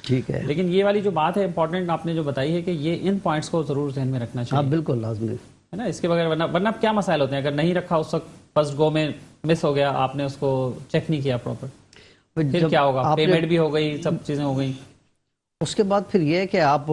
ٹھیک ہے، لیکن یہ والی جو بات ہے امپورٹنٹ آپ نے جو بتائی ہے کہ یہ ان پوائنٹس کو ضرور ذہن میں رکھنا ہاں چاہیے، بالکل لازمی ہے نا. اس کے بغیر ورنہ کیا مسائل ہوتے ہیں اگر نہیں رکھا اس وقت فرسٹ گو میں مس ہو گیا، آپ نے اس کو چیک نہیں کیا پراپر، پھر جب کیا ہوگا؟ آپ نے پیمنٹ بھی ہو گئی، سب چیزیں ہو گئی. اس کے بعد پھر یہ ہے کہ آپ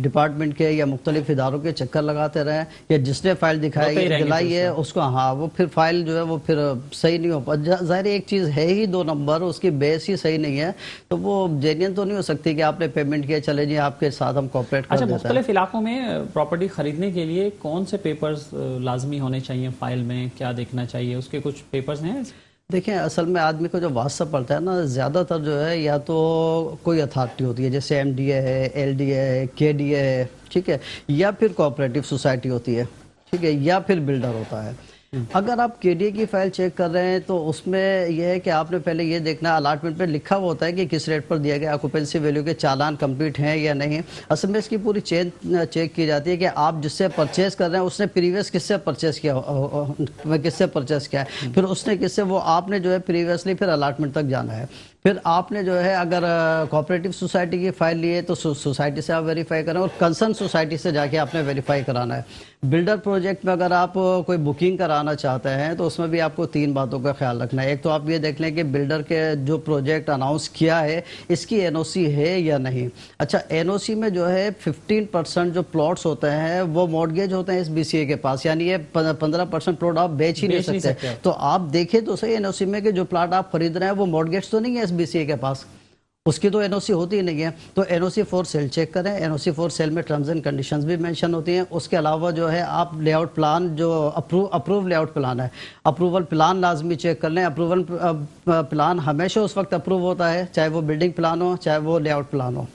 ڈپارٹمنٹ کے یا مختلف اداروں کے چکر لگاتے رہیں، یا جس نے فائل روتے ہی رہیں گے دلائی پھر ہے اس اس کو، ہاں وہ پھر فائل جو ہے وہ پھر صحیح نہیں ہو پا. ظاہر ایک چیز ہے ہی 2 نمبر، اس کی بیس ہی صحیح نہیں ہے، تو وہ جینین تو نہیں ہو سکتی کہ آپ نے پیمنٹ کیا چلے جی آپ کے ساتھ ہم کوپریٹ کر اچھا، دیتے ہیں. مختلف علاقوں میں پراپرٹی خریدنے کے لیے کون سے پیپرز لازمی ہونے چاہیے فائل میں؟ کیا دیکھنا چاہیے؟ اس کے کچھ پیپرز ہیں؟ دیکھیں اصل میں آدمی کو جو واسطہ پڑتا ہے نا، زیادہ تر جو ہے یا تو کوئی اتھارٹی ہوتی ہے جیسے ایم ڈی اے ہے، ایل ڈی اے ہے، کے ڈی اے ہے، ٹھیک ہے، یا پھر کوآپریٹو سوسائٹی ہوتی ہے، ٹھیک ہے، یا پھر بلڈر ہوتا ہے. اگر آپ کے ڈی اے کی فائل چیک کر رہے ہیں تو اس میں یہ ہے کہ آپ نے پہلے یہ دیکھنا الاٹمنٹ پہ لکھا ہوا ہوتا ہے کہ کس ریٹ پر دیا گیا، آکوپینسی ویلیو کے چالان کمپلیٹ ہیں یا نہیں. اصل میں اس کی پوری چین چیک کی جاتی ہے کہ آپ جس سے پرچیز کر رہے ہیں اس نے پریویس کس سے پرچیز کیا ہے، پھر اس نے کس سے، وہ آپ نے جو ہے پریویسلی پھر الاٹمنٹ تک جانا ہے. پھر آپ نے جو ہے اگر کوآپریٹو سوسائٹی کی فائل لی ہے تو سوسائٹی سے آپ ویریفائی کریں، اور کنسرن سوسائٹی سے جا کے آپ نے ویریفائی کرانا ہے. بلڈر پروجیکٹ میں اگر آپ کوئی بکنگ کرانا چاہتے ہیں تو اس میں بھی آپ کو 3 باتوں کا خیال رکھنا ہے. ایک تو آپ یہ دیکھ لیں کہ بلڈر کے جو پروجیکٹ اناؤنس کیا ہے اس کی این او سی ہے یا نہیں. اچھا، این او سی میں جو ہے 15% جو پلاٹس ہوتے ہیں وہ مورگیج ہوتے ہیں ایس بی سی اے کے پاس، یعنی یہ 15% پلاٹ آپ بیچ ہی نہیں سکتے. تو آپ دیکھیں تو صحیح این او سی میں کہ جو پلاٹ آپ خرید رہے ہیں وہ مورگیج تو نہیں ہے ایس بی سی اے کے پاس، اس کی تو این او سی ہوتی ہی نہیں ہے. تو این او سی فور سیل چیک کریں. این او سی فور سیل میں ٹرمز اینڈ کنڈیشنز بھی مینشن ہوتی ہیں. اس کے علاوہ جو ہے آپ لے آؤٹ پلان جو اپروو لے آؤٹ پلان ہے، اپروول پلان لازمی چیک کر لیں. اپروول پلان ہمیشہ اس وقت اپروو ہوتا ہے چاہے وہ بلڈنگ پلان ہو چاہے وہ لے آؤٹ پلان ہو.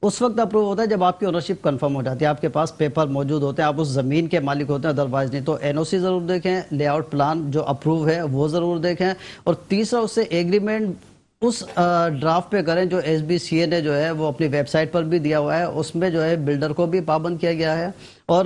اس وقت اپروو ہوتا ہے جب آپ کی اونرشپ کنفرم ہو جاتی ہے، آپ کے پاس پیپر موجود ہوتے ہیں، آپ اس زمین کے مالک ہوتے ہیں، ادروائز نہیں. تو این او سی ضرور دیکھیں، لے آؤٹ پلان جو اپروو ہے وہ ضرور دیکھیں. اور تیسرا اس سے ایگریمنٹ اس ڈرافٹ پہ کریں جو ایس بی سی اے نے جو ہے وہ اپنی ویب سائٹ پر بھی دیا ہوا ہے. اس میں جو ہے بلڈر کو بھی پابند کیا گیا ہے اور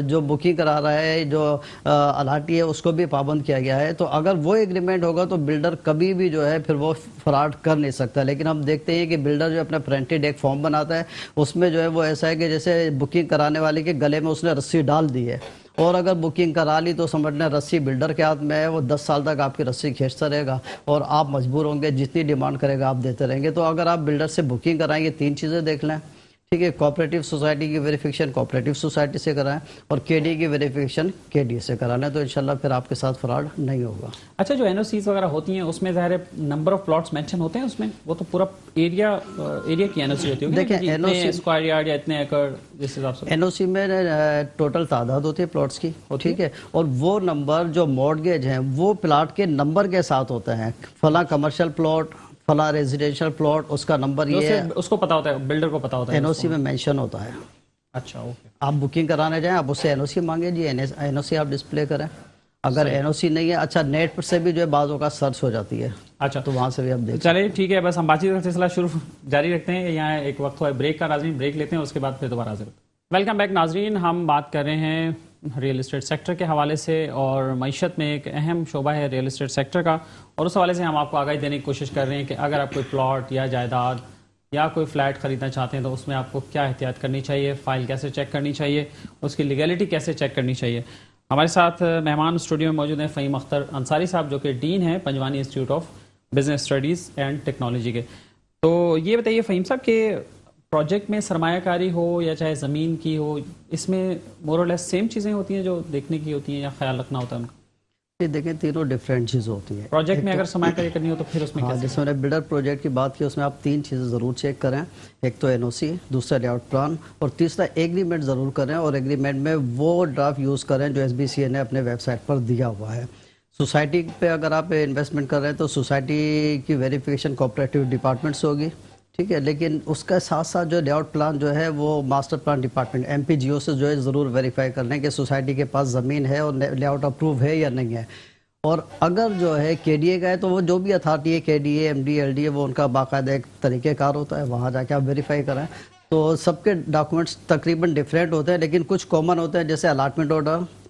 جو بکنگ کرا رہا ہے جو الاٹی ہے اس کو بھی پابند کیا گیا ہے. تو اگر وہ ایگریمنٹ ہوگا تو بلڈر کبھی بھی جو ہے پھر وہ فراڈ کر نہیں سکتا. لیکن ہم دیکھتے ہیں کہ بلڈر جو اپنا پرنٹڈ ایک فارم بناتا ہے اس میں جو ہے وہ ایسا ہے کہ جیسے بکنگ کرانے والے کے گلے میں اس نے رسی ڈال دی ہے، اور اگر بکنگ کرا لی تو سمجھنا رسی بلڈر کے ہاتھ میں ہے، وہ 10 سال تک آپ کی رسی کھینچتا رہے گا اور آپ مجبور ہوں گے جتنی ڈیمانڈ کرے گا آپ دیتے رہیں گے. تو اگر آپ بلڈر سے بکنگ کرائیں گے 3 چیزیں دیکھ لیں، ٹھیک ہے. کوآپریٹو سوسائٹی کی ویریفیکیشن کوآپریٹو سوسائٹی سے کرائیں اور کے ڈی کی ویریفیکیشن کے ڈی سے کرانا، تو انشاءاللہ پھر آپ کے ساتھ فراڈ نہیں ہوگا. اچھا، جو این او سیز وغیرہ ہوتی ہیں اس میں ظاہر نمبر آف پلاٹس مینشن ہوتے ہیں اس میں؟ وہ تو پورا ایریا کی این او سی ہوتی ہے. دیکھیں این او سی اسکوائر یارڈ یا اتنے ایکڑ جس حساب سے این او سی میں ٹوٹل تعداد ہوتی ہے پلاٹس کی، ٹھیک ہے، اور وہ نمبر جو مورگیج ہیں وہ پلاٹ کے نمبر کے ساتھ ہوتے ہیں. فلاں کمرشل پلاٹ، فلاں ریزیڈینشل پلاٹ، اس کا نمبر یہ ہے، اس کو پتا ہوتا ہے، بلڈر کو پتا ہوتا ہے. این او سی میں مینشن ہوتا ہے. اچھا، اوکے. آپ بکنگ کرانے جائیں آپ اس سے این او سی مانگیں جی، این او سی آپ ڈسپلے کریں. اگر این او سی نہیں ہے، اچھا نیٹ پر سے بھی جو ہے بعضوں کا سرچ ہو جاتی ہے، اچھا تو وہاں سے بھی آپ دیکھ. چلے ٹھیک ہے، بس ہم بات چیت کا سلسلہ شروع جاری رکھتے ہیں. یہاں ایک وقت ہوا ہے بریک کا، ناظرین بریک لیتے ہیں، اس کے بعد پھر دوبارہ حاضر ہوتے ہیں. ویلکم بیک ناظرین. ہم بات کر رہے ہیں ریئل اسٹیٹ سیکٹر کے حوالے سے، اور معیشت میں ایک اہم شعبہ ہے ریئل اسٹیٹ سیکٹر کا، اور اس حوالے سے ہم آپ کو آگاہی دینے کی کوشش کر رہے ہیں کہ اگر آپ کوئی پلاٹ یا جائیداد یا کوئی فلیٹ خریدنا چاہتے ہیں تو اس میں آپ کو کیا احتیاط کرنی چاہیے، فائل کیسے چیک کرنی چاہیے، اس کی لیگیلٹی کیسے چیک کرنی چاہیے. ہمارے ساتھ مہمان اسٹوڈیو میں موجود ہیں فہیم اختر انصاری صاحب، جو کہ ڈین ہیں Panjwani Institute of Business Studies and Technology کے. تو یہ بتائیے فہیم صاحب کہ پروجیکٹ میں سرمایہ کاری ہو یا چاہے زمین کی ہو، اس میں مور اور لیس سیم چیزیں ہوتی ہیں جو دیکھنے کی ہوتی ہیں یا خیال رکھنا ہوتا ہے ان کا؟ دیکھیں تینوں ڈیفرنٹ چیز ہوتی ہیں. پروجیکٹ میں اگر سرمایہ کاری کرنی ہو تو پھر اس میں کیسے؟ جس میں نے بلڈر پروجیکٹ کی بات کی اس میں آپ 3 چیزیں ضرور چیک کریں. ایک تو این او سی، دوسرا لے آؤٹ پلان، اور تیسرا ایگریمنٹ ضرور کریں. اور ایگریمنٹ میں وہ ڈرافٹ یوز کریں جو ایس بی سی اے نے اپنے ویب سائٹ پر دیا ہوا ہے. سوسائٹی پہ اگر آپ انویسٹمنٹ کر رہے ہیں تو سوسائٹی کی ویریفیکیشن کوآپریٹو ڈپارٹمنٹ سے ہوگی، ٹھیک ہے. لیکن اس کا ساتھ ساتھ جو لے آؤٹ پلان جو ہے وہ master plan department M P G O سے جو ہے ضرور ویریفائی کر لیں کہ سوسائٹی کے پاس زمین ہے اور لے آؤٹ اپروو ہے یا نہیں ہے. اور اگر جو ہے کے ڈی اے کا ہے تو وہ جو بھی اتھارٹی ہے، K D A, M D, L D A, وہ ان کا باقاعدہ ایک طریقہ کار ہوتا ہے، وہاں جا کے آپ ویریفائی کریں. تو سب کے ڈاکومنٹس تقریباً ڈفرینٹ ہوتے ہیں لیکن کچھ کامن ہوتے ہیں، جیسے الاٹمنٹ آرڈر،